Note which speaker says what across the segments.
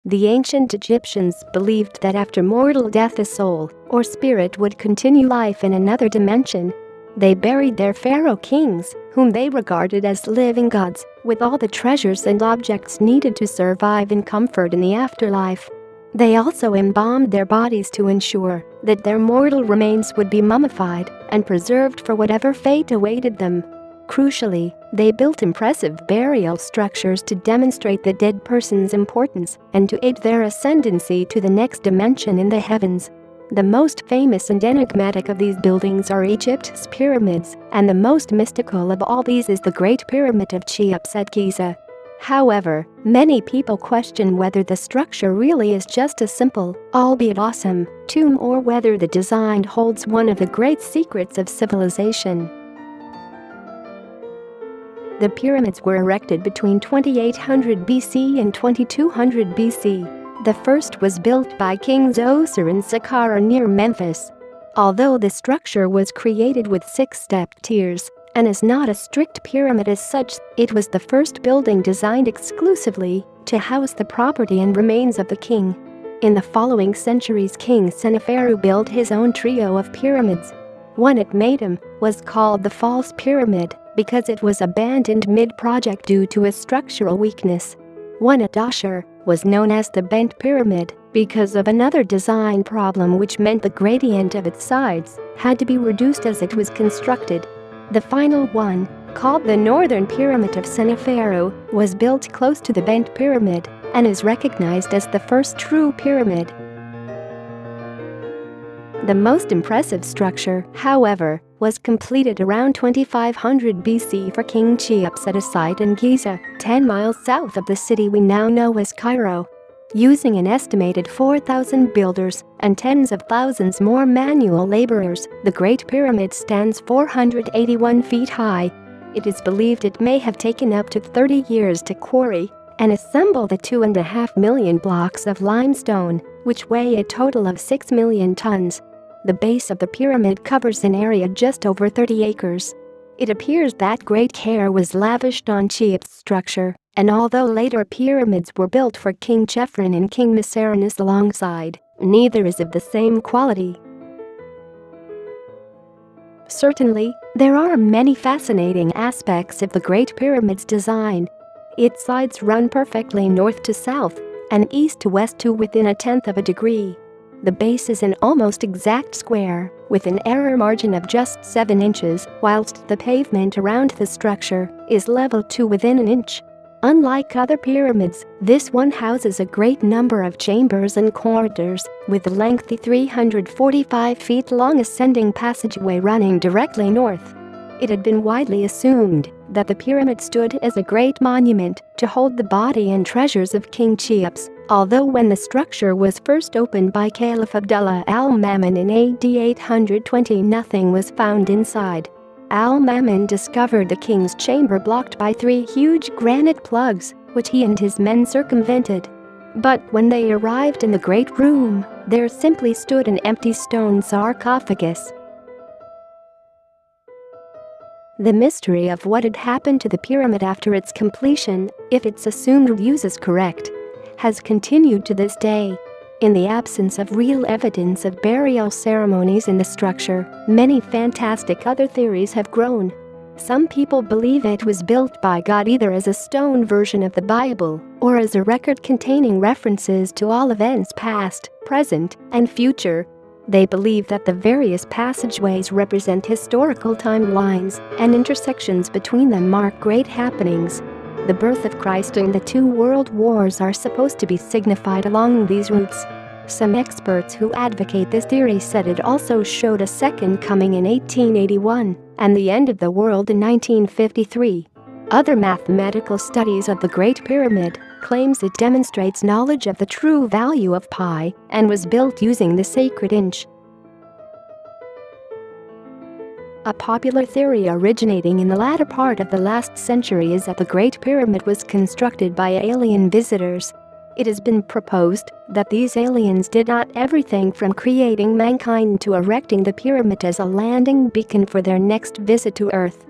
Speaker 1: The ancient Egyptians believed that after mortal death a soul, or spirit, would continue life in another dimension. They buried their pharaoh kings, whom they regarded as living gods, with all the treasures and objects needed to survive in comfort in the afterlife. They also embalmed their bodies to ensure that their mortal remains would be mummified and preserved for whatever fate awaited them. Crucially, they built impressive burial structures to demonstrate the dead person's importance and to aid their ascendancy to the next dimension in the heavens. The most famous and enigmatic of these buildings are Egypt's pyramids, and the most mystical of all these is the Great Pyramid of Cheops at Giza. However, many people question whether the structure really is just a simple, albeit awesome, tomb or whether the design holds one of the great secrets of civilization. The pyramids were erected between 2800 BC and 2200 BC. The first was built by Kings Osir and Saqqara near Memphis. Although the structure was created with 6-stepped tiers and is not a strict pyramid as such, it was the first building designed exclusively to house the property and remains of the king. In the following centuries, King Sennacherib built his own trio of pyramids. One at Meidum was called the False Pyramid because it was abandoned mid-project due to a structural weakness. One at Ashur was known as the Bent Pyramid because of another design problem, which meant the gradient of its sides had to be reduced as it was constructed. The final one, called the Northern Pyramid of Sennacherib, was built close to the Bent Pyramid and is recognized as the first true pyramid. The most impressive structure, however, was completed around 2500 BC for King Cheops at a site in Giza, 10 miles south of the city we now know as Cairo. Using an estimated 4,000 builders and tens of thousands more manual laborers, the Great Pyramid stands 481 feet high. It is believed it may have taken up to 30 years to quarry and assemble the 2.5 million blocks of limestone, which weigh a total of 6 million tons. The base of the pyramid covers an area just over 30 acres. It appears that great care was lavished on Cheops' structure, and although later pyramids were built for King Chephren and King Mycerinus alongside, neither is of the same quality. Certainly, there are many fascinating aspects of the Great Pyramid's design. Its sides run perfectly north to south and east to west to within 1/10 of a degree. The base is an almost exact square, with an error margin of just 7 inches, whilst the pavement around the structure is level to within an inch. Unlike other pyramids, this one houses a great number of chambers and corridors, with a lengthy 345 feet long ascending passageway running directly north. It had been widely assumed that the pyramid stood as a great monument to hold the body and treasures of King Cheops, although when the structure was first opened by Caliph Abdullah al-Mamun in AD 820, nothing was found inside. Al-Mamun discovered the king's chamber blocked by 3 huge granite plugs, which he and his men circumvented. But when they arrived in the great room, there simply stood an empty stone sarcophagus. The mystery of what had happened to the pyramid after its completion, if its assumed use is correct, has continued to this day. In the absence of real evidence of burial ceremonies in the structure, many fantastic other theories have grown. Some people believe it was built by God either as a stone version of the Bible or as a record containing references to all events past, present, and future. They believe that the various passageways represent historical timelines, and intersections between them mark great happenings. The birth of Christ and the 2 world wars are supposed to be signified along these routes. Some experts who advocate this theory said it also showed a second coming in 1881 and the end of the world in 1953. Other mathematical studies of the Great Pyramid claims it demonstrates knowledge of the true value of pi and was built using the sacred inch. A popular theory originating in the latter part of the last century is that the Great Pyramid was constructed by alien visitors. It has been proposed that these aliens did not everything from creating mankind to erecting the pyramid as a landing beacon for their next visit to Earth.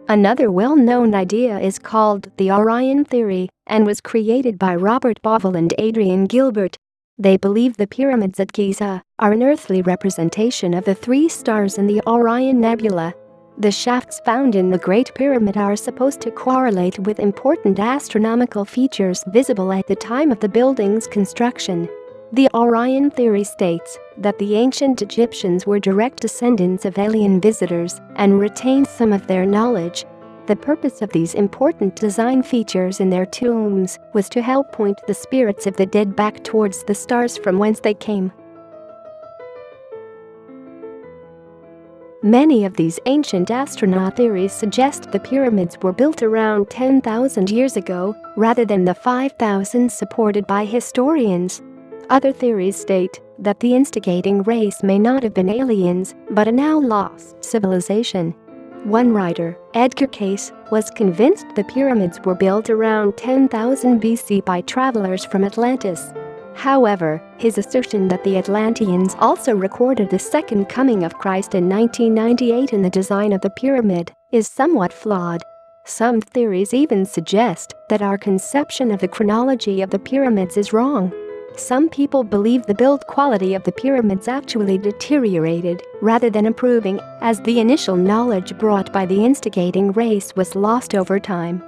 Speaker 1: Another well-known idea is called the Orion theory, and was created by Robert Bauval and Adrian Gilbert. They believe the pyramids at Giza are an earthly representation of the three stars in the Orion Nebula. The shafts found in the Great Pyramid are supposed to correlate with important astronomical features visible at the time of the building's construction. The Orion theory states that the ancient Egyptians were direct descendants of alien visitors and retained some of their knowledge. The purpose of these important design features in their tombs was to help point the spirits of the dead back towards the stars from whence they came. Many of these ancient astronaut theories suggest the pyramids were built around 10,000 years ago, rather than the 5,000 supported by historians. Other theories state that the instigating race may not have been aliens, but a now lost civilization. One writer, Edgar Cayce, was convinced the pyramids were built around 10,000 BC by travelers from Atlantis. However, his assertion that the Atlanteans also recorded the second coming of Christ in 1998 in the design of the pyramid is somewhat flawed. Some theories even suggest that our conception of the chronology of the pyramids is wrong. Some people believe the build quality of the pyramids actually deteriorated rather than improving, as the initial knowledge brought by the instigating race was lost over time.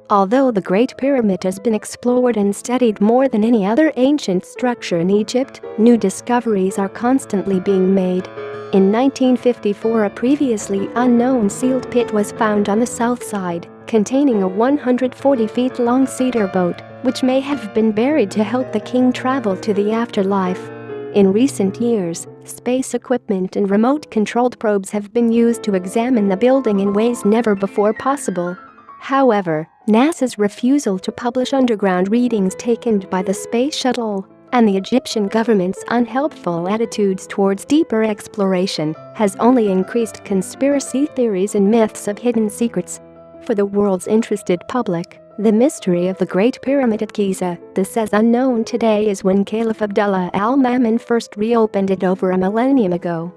Speaker 1: Although the Great Pyramid has been explored and studied more than any other ancient structure in Egypt, new discoveries are constantly being made. In 1954, a previously unknown sealed pit was found on the south side, containing a 140 feet long cedar boat, which may have been buried to help the king travel to the afterlife. In recent years, space equipment and remote-controlled probes have been used to examine the building in ways never before possible. However, NASA's refusal to publish underground readings taken by the space shuttle and the Egyptian government's unhelpful attitudes towards deeper exploration has only increased conspiracy theories and myths of hidden secrets. For the world's interested public, the mystery of the Great Pyramid at Giza, this as unknown today as when Caliph Abdullah al-Mamun first reopened it over a millennium ago.